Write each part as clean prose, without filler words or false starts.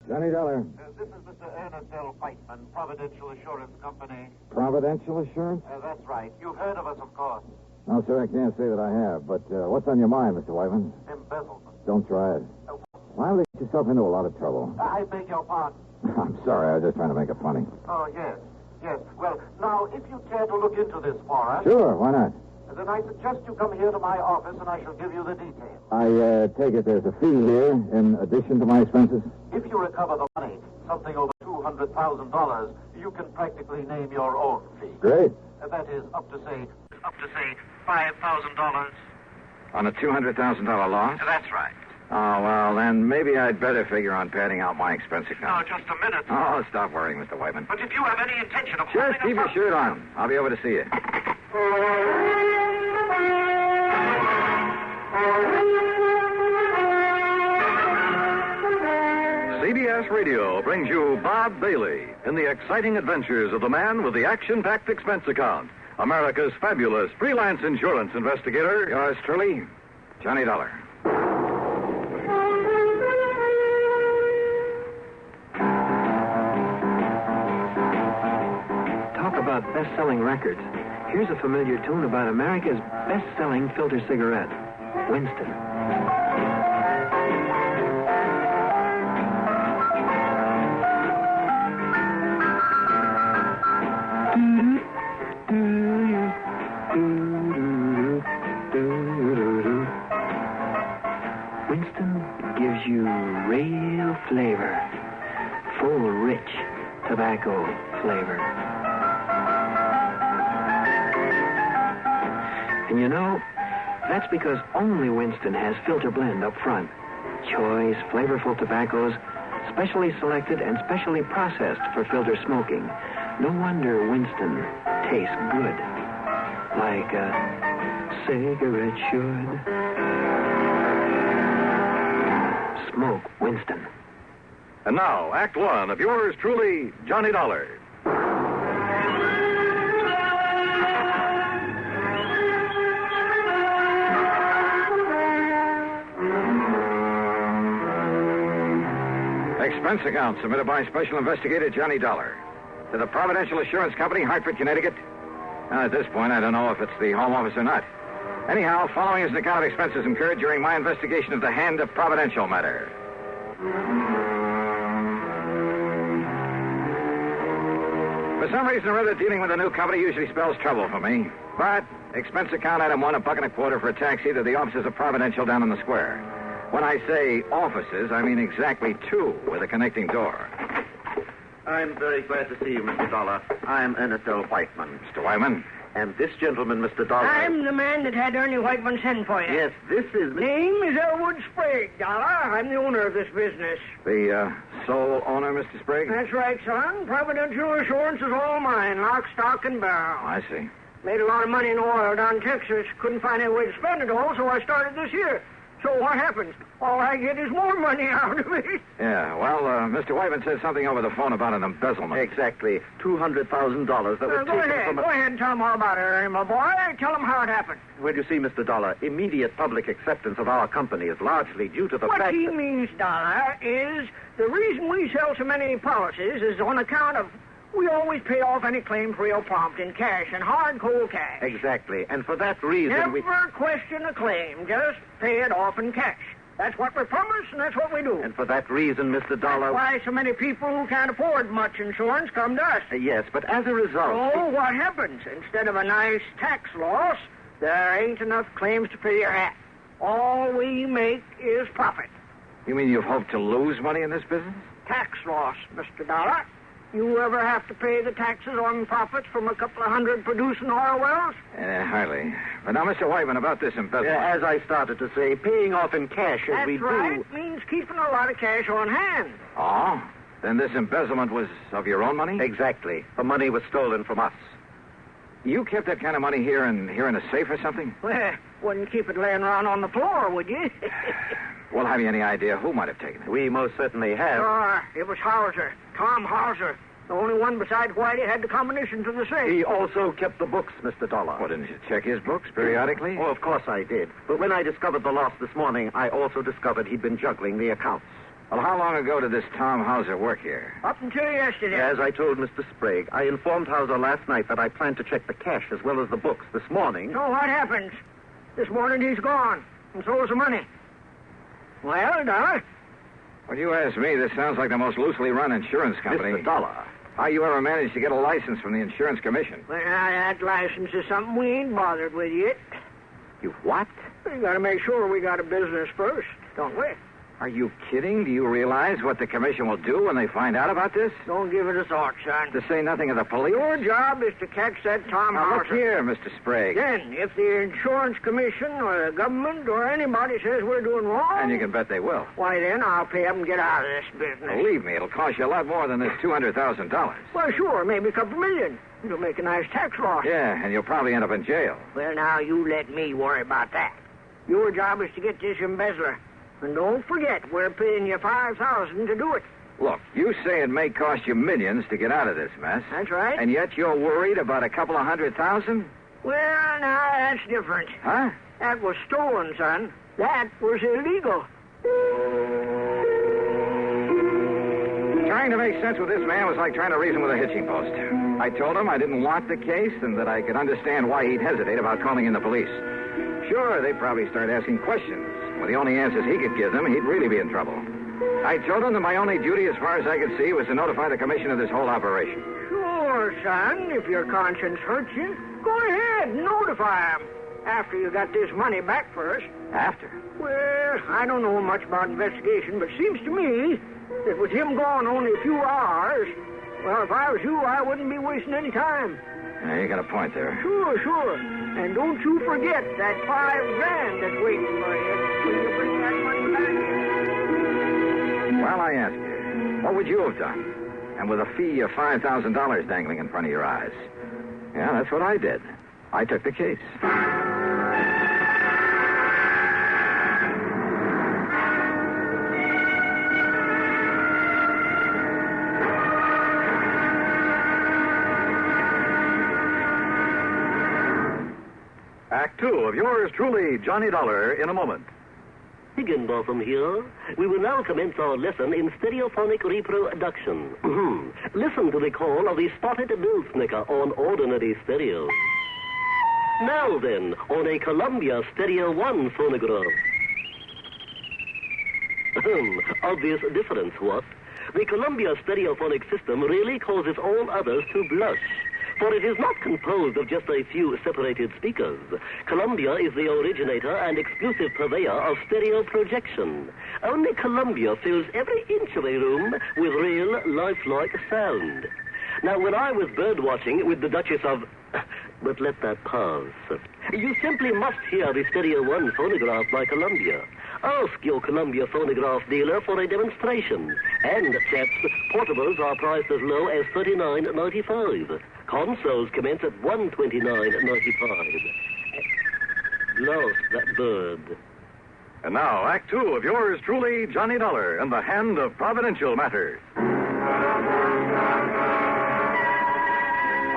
Johnny Dollar. This is Mr. Ernest L. Whiteman, Providential Assurance Company. Providential Assurance? That's right. You've heard of us, of course. No, sir, I can't say that I have. But what's on your mind, Mr. Whiteman? Embezzlement. Don't try it. Why will you get yourself into a lot of trouble? I beg your pardon. I'm sorry. I was just trying to make it funny. Oh, yes. Yes. Well, now, if you care to look into this for us... Sure, why not? Then I suggest you come here to my office and I shall give you the details. I take it there's a fee here in addition to my expenses? If you recover the money, something over $200,000, you can practically name your own fee. Great. That is up to say $5,000. On a $200,000 loss? That's right. Oh, well, then maybe I'd better figure on padding out my expense account. Now, just a minute. Oh, stop worrying, Mr. Whiteman. But if you have any intention of... Just keep your shirt on. I'll be over to see you. CBS Radio brings you Bob Bailey in the exciting adventures of the man with the action-packed expense account, America's fabulous freelance insurance investigator. Yours truly, Johnny Dollar. Talk about best-selling records. Here's a familiar tune about America's best-selling filter cigarette, Winston. Winston gives you real flavor, full, rich tobacco flavor. And you know, that's because only Winston has filter blend up front. Choice, flavorful tobaccos, specially selected and specially processed for filter smoking. No wonder Winston tastes good, like a cigarette should. Smoke Winston. And now, Act One of yours truly, Johnny Dollar. Expense account submitted by Special Investigator Johnny Dollar to the Providential Assurance Company, Hartford, Connecticut. Now, at this point, I don't know if it's the home office or not. Anyhow, following is an account of expenses incurred during my investigation of the Hand of Providential matter. For some reason or other, dealing with a new company usually spells trouble for me. But expense account item one, $1.25 for a taxi to the offices of Providential down on the square. When I say offices, I mean exactly two with a connecting door. I'm very glad to see you, Mr. Dollar. I'm Ernest L. Whiteman. Mr. Whiteman? And this gentleman, Mr. Dollar... I'm the man that had Ernie Whiteman send for you. Yes, this is... Name is Elwood Sprague, Dollar. I'm the owner of this business. The sole owner, Mr. Sprague? That's right, son. Providential Assurance is all mine, lock, stock, and barrel. I see. Made a lot of money in oil down in Texas. Couldn't find any way to spend it all, so I started this here. So what happens? All I get is more money out of it. Yeah, well, Mr. Whiteman said something over the phone about an embezzlement. Exactly. $200,000 that was taken from... Go ahead and tell them all about it, Ernie, my boy. Tell them how it happened. Well, you see, Mr. Dollar, immediate public acceptance of our company is largely due to the fact What he that... means, Dollar, is the reason we sell so many policies is on account of we always pay off any claims real prompt in cash and hard, cold cash. Exactly. And for that reason Never question a claim. Just pay it off in cash. That's what we promise, and that's what we do. And for that reason, Mr. Dollar... That's why so many people who can't afford much insurance come to us. Yes, but as a result... So what happens? Instead of a nice tax loss, there ain't enough claims to pay your hat. All we make is profit. You mean you've hoped to lose money in this business? Tax loss, Mr. Dollar. You ever have to pay the taxes on profits from a couple of hundred producing oil wells? Hardly. But now, Mr. Whiteman, about this embezzlement. As I started to say, paying off in cash as we That's right. do... Means keeping a lot of cash on hand. Oh? Then this embezzlement was of your own money? Exactly. The money was stolen from us. You kept that kind of money here in a safe or something? Well, wouldn't keep it laying around on the floor, would you? Well, have you any idea who might have taken it? We most certainly have. It was Hauser. Tom Hauser. The only one besides Whitey had the combination to the safe. He also kept the books, Mr. Dollar. Well, didn't you check his books periodically? Oh, of course I did. But when I discovered the loss this morning, I also discovered he'd been juggling the accounts. Well, how long ago did this Tom Hauser work here? Up until yesterday. As I told Mr. Sprague, I informed Hauser last night that I planned to check the cash as well as the books this morning. So what happens? This morning he's gone, and so is the money. Well, Dollar? When you ask me, this sounds like the most loosely run insurance company. Mr. Dollar. How you ever managed to get a license from the insurance commission? Well, that license is something we ain't bothered with yet. You what? We gotta make sure we got a business first, don't we? Are you kidding? Do you realize what the commission will do when they find out about this? Don't give it a thought, son. To say nothing of the police? Your job is to catch that Tom Now, look Hauser. here, Mr. Sprague. Then, if the insurance commission or the government or anybody says we're doing wrong... And you can bet they will. Why, then I'll pay them and get out of this business. Believe me, it'll cost you a lot more than this $200,000. Well, sure, maybe a couple million. It'll make a nice tax loss. Yeah, and you'll probably end up in jail. Well, now, you let me worry about that. Your job is to get this embezzler. And don't forget, we're paying you $5,000 to do it. Look, you say it may cost you millions to get out of this mess. That's right. And yet you're worried about a couple of $100,000? Well, now, that's different. Huh? That was stolen, son. That was illegal. Trying to make sense with this man was like trying to reason with a hitching post. I told him I didn't want the case and that I could understand why he'd hesitate about calling in the police. Sure, they'd probably start asking questions. With the only answers he could give them, he'd really be in trouble. I told him that my only duty, as far as I could see, was to notify the commission of this whole operation. Sure, son. If your conscience hurts you, go ahead and notify him. After you got this money back first. After? Well, I don't know much about investigation, but seems to me that with him gone only a few hours, well, if I was you, I wouldn't be wasting any time. Yeah, you got a point there. Sure. And don't you forget that $5,000 that's waiting for you when you bring that money back. Well, I ask you, what would you have done? And with a fee of $5,000 dangling in front of your eyes. Yeah, that's what I did. I took the case. Act two of yours truly, Johnny Dollar, in a moment. Higginbotham here. We will now commence our lesson in stereophonic reproduction. Listen to the call of the spotted bill snicker on ordinary stereo. Now then, on a Columbia Stereo 1 phonograph. Obvious difference, what? The Columbia stereophonic system really causes all others to blush. For it is not composed of just a few separated speakers. Columbia is the originator and exclusive purveyor of stereo projection. Only Columbia fills every inch of a room with real, lifelike sound. Now, when I was bird watching with the Duchess of... But let that pass. You simply must hear the Stereo 1 phonograph by Columbia. Ask your Columbia phonograph dealer for a demonstration. And, chaps, portables are priced as low as $39.95. Consoles commence at $129.95. Lost that bird. And now, Act two of yours truly, Johnny Dollar, and the hand of Providential matters.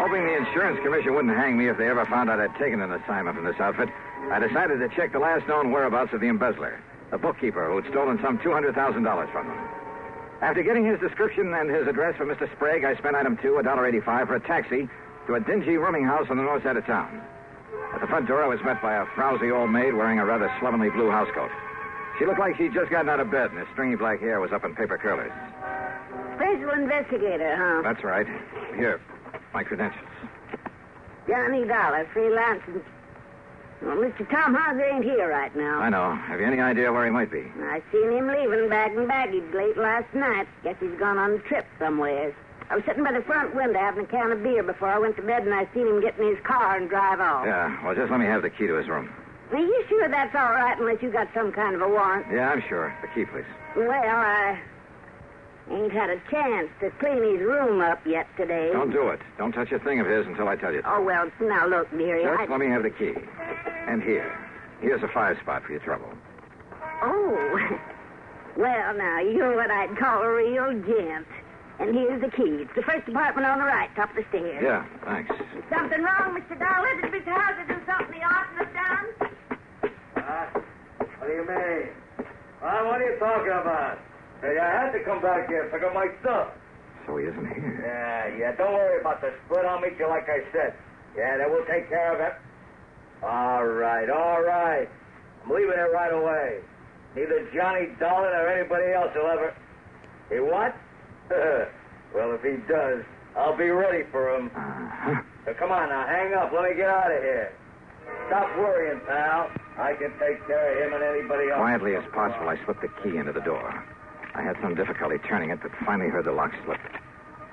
Hoping the insurance commission wouldn't hang me if they ever found out I'd taken an assignment from this outfit, I decided to check the last known whereabouts of the embezzler, the bookkeeper who'd stolen some $200,000 from them. After getting his description and his address from Mr. Sprague, I spent item two, $1.85, for a taxi to a dingy rooming house on the north side of town. At the front door, I was met by a frowsy old maid wearing a rather slovenly blue housecoat. She looked like she'd just gotten out of bed, and her stringy black hair was up in paper curlers. Special investigator, huh? That's right. Here, my credentials. Johnny Dollar, freelance. Well, Mr. Tom Hauser ain't here right now. I know. Have you any idea where he might be? I seen him leaving bag and baggage late last night. Guess he's gone on a trip somewheres. I was sitting by the front window having a can of beer before I went to bed, and I seen him get in his car and drive off. Yeah, well, just let me have the key to his room. Are you sure that's all right unless you got some kind of a warrant? Yeah, I'm sure. The key, please. Well, I ain't had a chance to clean his room up yet today. Don't do it. Don't touch a thing of his until I tell you to. Oh, well, now look, dearie. Just let me have the key. And here. Here's a 5-spot for your trouble. Oh. Well, now, you're what I'd call a real gent. And here's the key. It's the first apartment on the right, top of the stairs. Yeah, thanks. Something wrong, Mr. Dollar? Did Mr. Hauser do something he oughtn't have done? What do you mean? What are you talking about? Hey, I had to come back here. Pick up my stuff. So he isn't here. Yeah. Don't worry about the split. I'll meet you like I said. Yeah, then we'll take care of it. All right. I'm leaving it right away. Neither Johnny Dolan or anybody else will ever... He what? Well, if he does, I'll be ready for him. So come on now, hang up. Let me get out of here. Stop worrying, pal. I can take care of him and anybody else. Quietly as possible, I slipped the key into the door. I had some difficulty turning it, but finally heard the lock slip.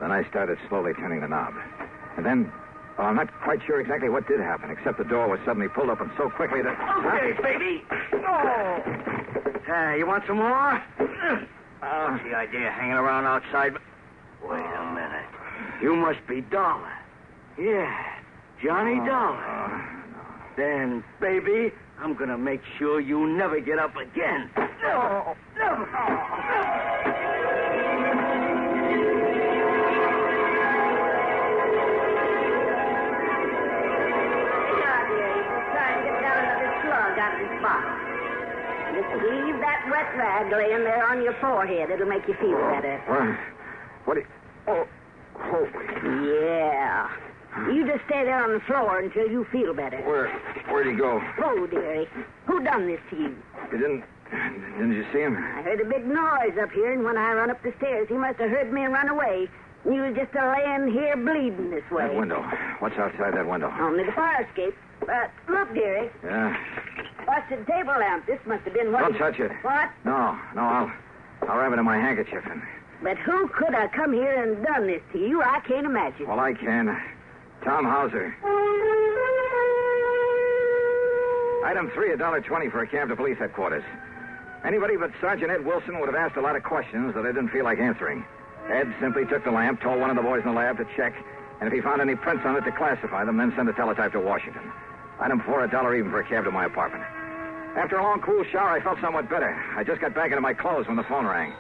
Then I started slowly turning the knob. And then, well, I'm not quite sure exactly what did happen, except the door was suddenly pulled open so quickly that... Okay, baby. Oh. You want some more? What's the idea of hanging around outside? Wait a minute. You must be Dollar. Yeah, Johnny Dollar. Then, baby, I'm going to make sure you never get up again. No, never. Try and get down another slug out of this bottle. Just leave that wet rag laying there on your forehead. It'll make you feel better. What do you... Oh. Yeah. You just stay there on the floor until you feel better. Where'd he go? Oh, dearie. Who done this to you? Didn't you see him? I heard a big noise up here, and when I run up the stairs, he must have heard me and run away. And you was just laying here bleeding this way. That window. What's outside that window? Only the fire escape. But look, dearie. Yeah. Busted table lamp. This must have been what... Don't touch it. What? No, I'll wrap it in my handkerchief. But who could have come here and done this to you? I can't imagine. Well, I can. Tom Hauser. Item 3, $1.20 for a cab to police headquarters. Anybody but Sergeant Ed Wilson would have asked a lot of questions that I didn't feel like answering. Ed simply took the lamp, told one of the boys in the lab to check, and if he found any prints on it, to classify them, then send a teletype to Washington. Item 4, $1 even for a cab to my apartment. After a long, cool shower, I felt somewhat better. I just got back into my clothes when the phone rang.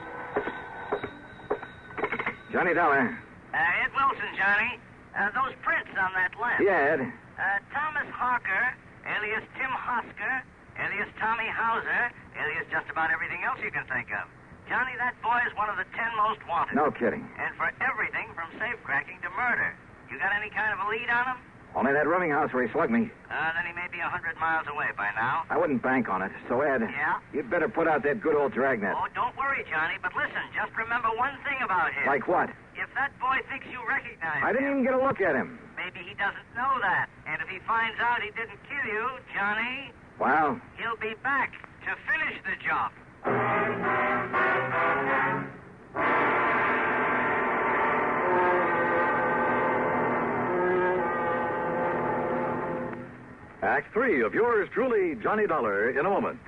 Johnny Dollar. Ed Wilson, Johnny. Those prints on that lamp. Yeah, Ed. Thomas Harker, alias Tim Hosker, alias Tommy Hauser, alias just about everything else you can think of. Johnny, that boy is one of the 10 most wanted. No kidding. And for everything from safe-cracking to murder. You got any kind of a lead on him? Only that rooming house where he slugged me. Then he may be 100 miles away by now. I wouldn't bank on it. So, Ed. Yeah? You'd better put out that good old dragnet. Oh, don't worry, Johnny. But listen, just remember one thing about him. Like what? If that boy thinks you recognize I didn't even get a look at him. Maybe he doesn't know that. And if he finds out he didn't kill you, Johnny... Well? He'll be back to finish the job. Act 3 of yours truly, Johnny Dollar, in a moment.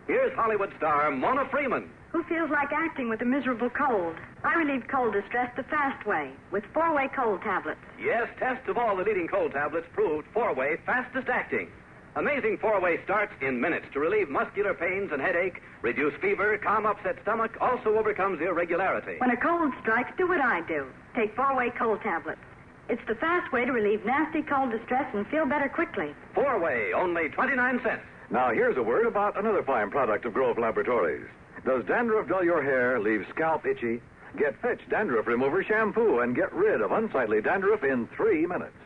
Here's Hollywood star Mona Freeman. Who feels like acting with a miserable cold? I relieve cold distress the fast way with 4-way cold tablets. Yes, tests of all the leading cold tablets proved 4-way fastest acting. Amazing 4-way starts in minutes to relieve muscular pains and headache, reduce fever, calm upset stomach, also overcomes irregularity. When a cold strikes, do what I do. Take 4-way cold tablets. It's the fast way to relieve nasty cold distress and feel better quickly. 4-way, only 29 cents. Now, here's a word about another fine product of Grove Laboratories. Does dandruff dull your hair, leave scalp itchy? Get Fitch Dandruff Remover Shampoo and get rid of unsightly dandruff in 3 minutes.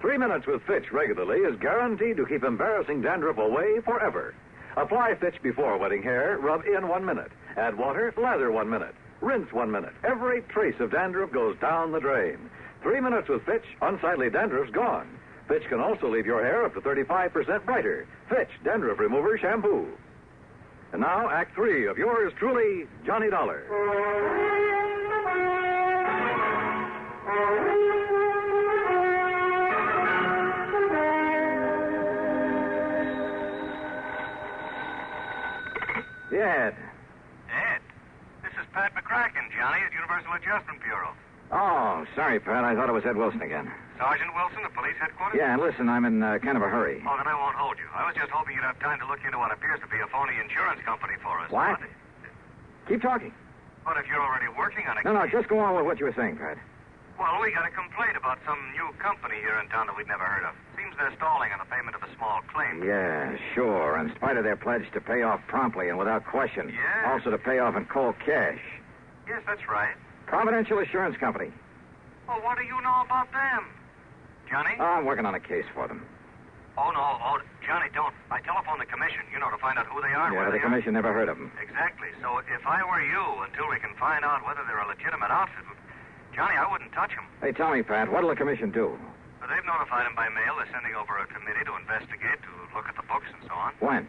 3 minutes with Fitch regularly is guaranteed to keep embarrassing dandruff away forever. Apply Fitch before wetting hair, rub in 1 minute. Add water, lather 1 minute. Rinse 1 minute. Every trace of dandruff goes down the drain. 3 minutes with Fitch, unsightly dandruff's gone. Fitch can also leave your hair up to 35% brighter. Fitch Dandruff Remover Shampoo. And now, Act 3 of yours truly, Johnny Dollar. Yeah, Ed. Ed, this is Pat McCracken, Johnny, at Universal Adjustment Bureau. Oh, sorry, Pat. I thought it was Ed Wilson again. Sergeant Wilson of Police Headquarters? Yeah, and listen, I'm in kind of a hurry. Oh, then I won't hold you. I was just hoping you'd have time to look into what appears to be a phony insurance company for us. What? Keep talking. But if you're already working on it... No, just go on with what you were saying, Pat. Well, we got a complaint about some new company here in town that we'd never heard of. Seems their stalling on the payment of a small claim. Yeah, sure. In spite of their pledge to pay off promptly and without question. Yeah. Also to pay off in cold cash. Yes, that's right. Providential Insurance Company. Well, what do you know about them? Johnny? I'm working on a case for them. Oh, no. Oh, Johnny, don't. I telephoned the commission, to find out who they are. Yeah, the commission never heard of them. Exactly. So if I were you, until we can find out whether they're a legitimate outfit, Johnny, I wouldn't touch them. Hey, tell me, Pat, what'll the commission do? But they've notified them by mail. They're sending over a committee to investigate, to look at the books and so on. When?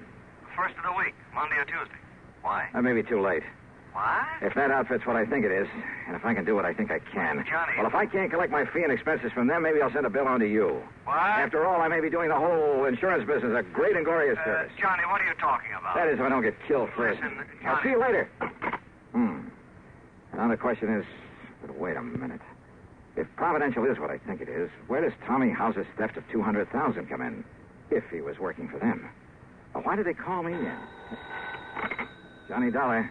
First of the week, Monday or Tuesday. Why? That may be too late. What? If that outfit's what I think it is, and if I can do what I think I can. Johnny. Well, if I can't collect my fee and expenses from them, maybe I'll send a bill on to you. What? After all, I may be doing the whole insurance business a great and glorious service. Johnny, what are you talking about? That is if I don't get killed first. Listen, I'll Johnny. see you later. Now the question is, but wait a minute. If Providential is what I think it is, where does Tommy House's theft of $200,000 come in? If he was working for them. Well, why did they call me in? Johnny Dollar.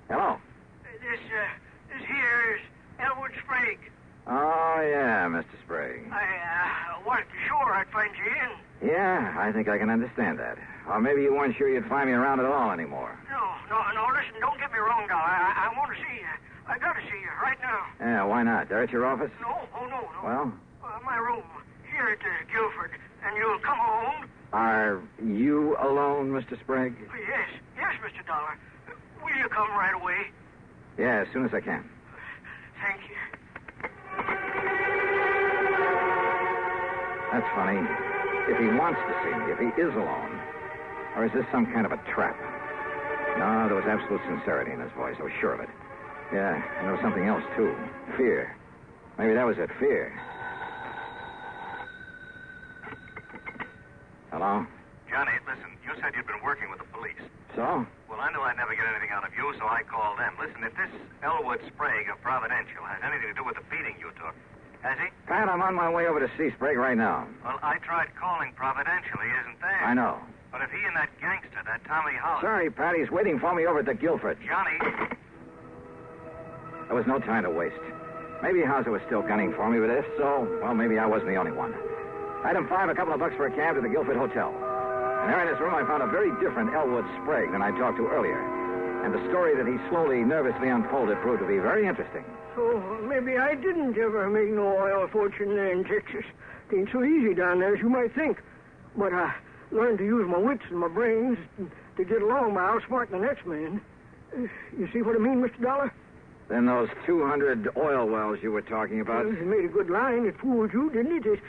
Hello. This here is Elwood Sprague. Oh, yeah, Mr. Sprague. I wasn't sure I'd find you in. Yeah, I think I can understand that. Or maybe you weren't sure you'd find me around at all anymore. No, listen, don't get me wrong, Dollar. I want to see you. I got to see you right now. Yeah, why not? They're at your office? No. Well? My room, here at Guilford. And you'll come home? Are you alone, Mr. Sprague? Yes, Mr. Dollar. Will you come right away? Yeah, as soon as I can. Thank you. That's funny. If he wants to see me, if he is alone. Or is this some kind of a trap? No, there was absolute sincerity in his voice. I was sure of it. Yeah, and there was something else, too. Fear. Maybe that was it, fear. Hello? Johnny, listen, you said you'd been working with the police. So? Well, I knew I'd never get anything out of you, so I called them. Listen, if this Elwood Sprague of Providential has anything to do with the beating you took, has he? Pat, I'm on my way over to see Sprague right now. Well, I tried calling Providential. He isn't there. I know. But if he and that gangster, that Tommy House... Sorry, Pat, he's waiting for me over at the Guilford. Johnny... There was no time to waste. Maybe Hauser was still gunning for me, but if so, well, maybe I wasn't the only one. Item 5, a couple of bucks for a cab to the Guilford Hotel. And there in his room, I found a very different Elwood Sprague than I talked to earlier. And the story that he slowly, nervously unfolded proved to be very interesting. So maybe I didn't ever make no oil fortune there in Texas. It ain't so easy down there as you might think. But I learned to use my wits and my brains to get along by outsmarting the next man. You see what I mean, Mr. Dollar? Then those 200 oil wells you were talking about... Well, it made a good line. It fooled you, didn't it?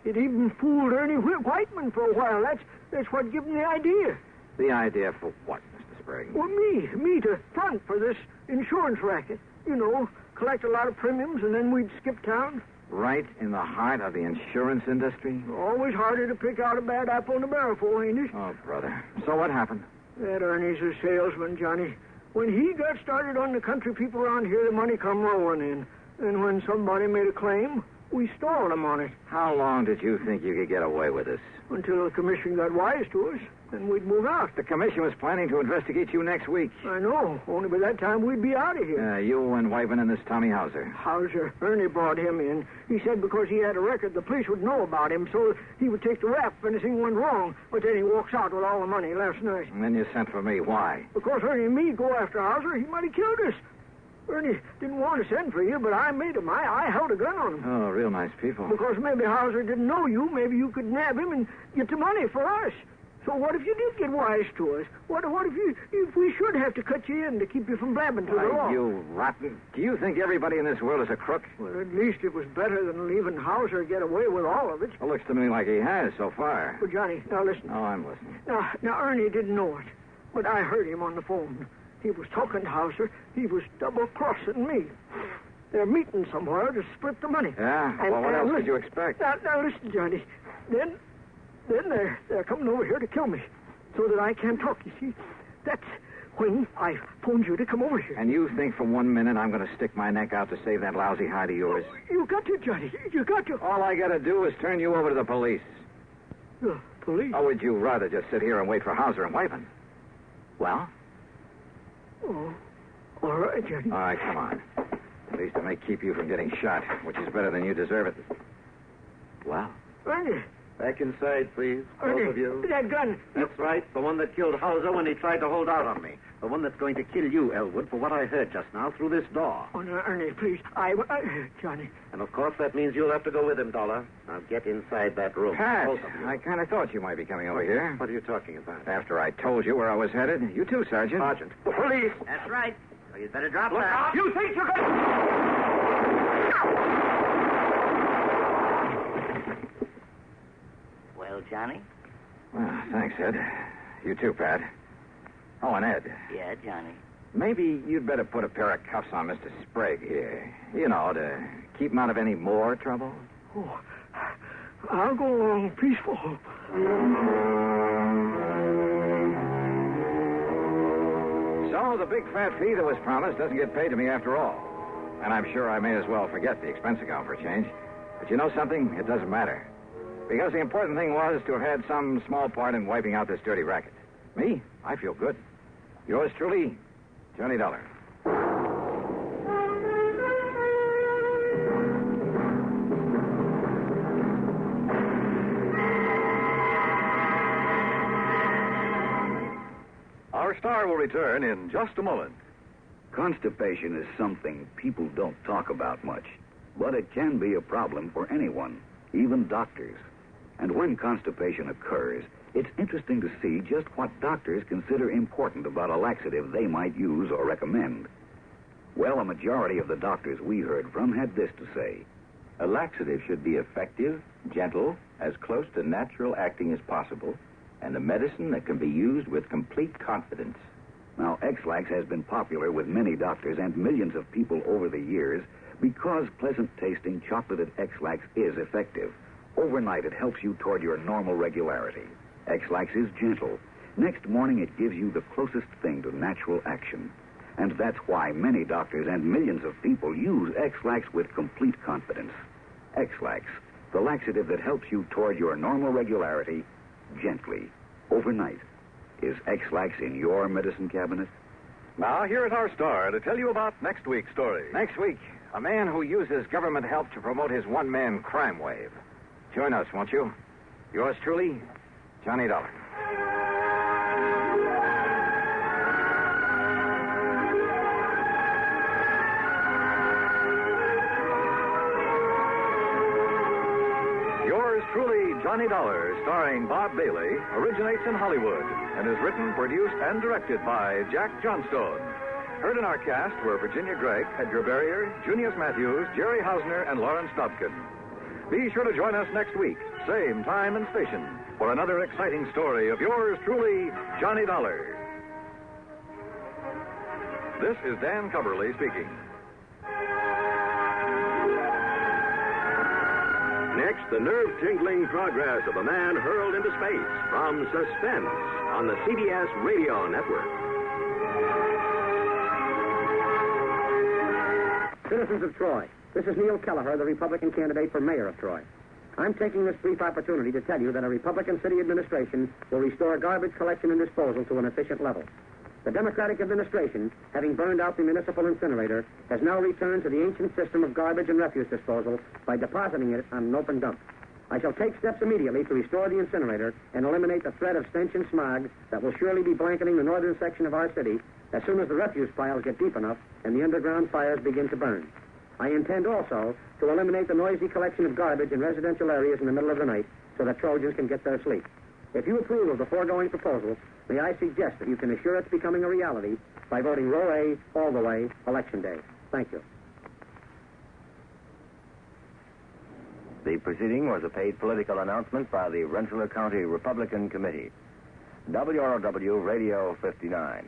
It even fooled Ernie Whiteman for a while. That's what gave him the idea. The idea for what, Mr. Sprague? Well, me to front for this insurance racket. Collect a lot of premiums, and then we'd skip town. Right in the heart of the insurance industry? Always harder to pick out a bad apple in the barrel for, ain't it? Oh, brother. So what happened? That Ernie's a salesman, Johnny. When he got started on the country people around here, the money come rolling in. And when somebody made a claim, we stalled them on it. How long did you think you could get away with this? Until the commission got wise to us. Then we'd move out. The commission was planning to investigate you next week. I know. Only by that time we'd be out of here. You and Whiteman and this Tommy Hauser. Hauser. Ernie brought him in. He said because he had a record, the police would know about him, so he would take the rap if anything went wrong. But then he walks out with all the money last night. And then you sent for me. Why? Because Ernie and me go after Hauser, he might have killed us. Ernie didn't want to send for you, but I made him. I held a gun on him. Oh, real nice people. Because maybe Hauser didn't know you. Maybe you could nab him and get the money for us. So what if you did get wise to us? What if we should have to cut you in to keep you from blabbing to the law? You rotten. Do you think everybody in this world is a crook? Well, at least it was better than leaving Hauser get away with all of it. It looks to me like he has so far. Well, Johnny, now listen. Oh, I'm listening. Now, Ernie didn't know it, but I heard him on the phone. He was talking to Hauser. He was double-crossing me. They're meeting somewhere to split the money. Yeah? Well, what else did you expect? Now listen, Johnny. Then they're coming over here to kill me so that I can't talk, you see. That's when I phoned you to come over here. And you think for 1 minute I'm going to stick my neck out to save that lousy hide of yours? You got to, Johnny. You got to. All I got to do is turn you over to the police. The police? Or would you rather just sit here and wait for Hauser and Whiteman? Well? Oh, all right, Johnny. All right, come on. At least it may keep you from getting shot, which is better than you deserve it. Well? Ernie. Back inside, please. Both of you. That gun. That's right. The one that killed Hauser when he tried to hold out on me. The one that's going to kill you, Elwood, for what I heard just now through this door. Oh, no, Ernie, please. Johnny. And of course that means you'll have to go with him, Dollar. Now get inside that room. Pat, Both of you. I kind of thought you might be coming over here. What are you talking about? After I told you where I was headed. You too, Sergeant. Sergeant. Police! That's right. So you'd better drop Look that. out! You think you're going to... Well, Johnny? Well, thanks, Ed. You too, Pat. Oh, and Ed. Yeah, Johnny. Maybe you'd better put a pair of cuffs on Mr. Sprague here. You know, to keep him out of any more trouble. Oh, I'll go along peaceful. So the big fat fee that was promised doesn't get paid to me after all. And I'm sure I may as well forget the expense account for a change. But you know something? It doesn't matter. Because the important thing was to have had some small part in wiping out this dirty racket. Me? I feel good. Yours truly, Johnny Dollar. Our star will return in just a moment. Constipation is something people don't talk about much, but it can be a problem for anyone, even doctors. And when constipation occurs, it's interesting to see just what doctors consider important about a laxative they might use or recommend. Well, a majority of the doctors we heard from had this to say. A laxative should be effective, gentle, as close to natural acting as possible, and a medicine that can be used with complete confidence. Now, X-Lax has been popular with many doctors and millions of people over the years because pleasant-tasting chocolated X-Lax is effective. Overnight, it helps you toward your normal regularity. X-Lax is gentle. Next morning, it gives you the closest thing to natural action. And that's why many doctors and millions of people use X-Lax with complete confidence. X-Lax, the laxative that helps you toward your normal regularity gently, overnight. Is X-Lax in your medicine cabinet? Now, here is our star to tell you about next week's story. Next week, a man who uses government help to promote his one-man crime wave. Join us, won't you? Yours truly, Johnny Dollar. Yours truly, Johnny Dollar, starring Bob Bailey, originates in Hollywood and is written, produced, and directed by Jack Johnstone. Heard in our cast were Virginia Gregg, Edgar Barrier, Junius Matthews, Jerry Hausner, and Lawrence Dobkin. Be sure to join us next week, same time and station, for another exciting story of yours truly, Johnny Dollar. This is Dan Cumberly speaking. Next, the nerve-tingling progress of a man hurled into space from Suspense on the CBS Radio Network. Citizens of Troy, this is Neil Kelleher, the Republican candidate for mayor of Troy. I'm taking this brief opportunity to tell you that a Republican city administration will restore garbage collection and disposal to an efficient level. The Democratic administration, having burned out the municipal incinerator, has now returned to the ancient system of garbage and refuse disposal by depositing it on an open dump. I shall take steps immediately to restore the incinerator and eliminate the threat of stench and smog that will surely be blanketing the northern section of our city as soon as the refuse piles get deep enough and the underground fires begin to burn. I intend also to eliminate the noisy collection of garbage in residential areas in the middle of the night so that Trojans can get their sleep. If you approve of the foregoing proposals, may I suggest that you can assure its becoming a reality by voting row A all the way, Election Day. Thank you. The proceeding was a paid political announcement by the Rensselaer County Republican Committee. WROW Radio 59.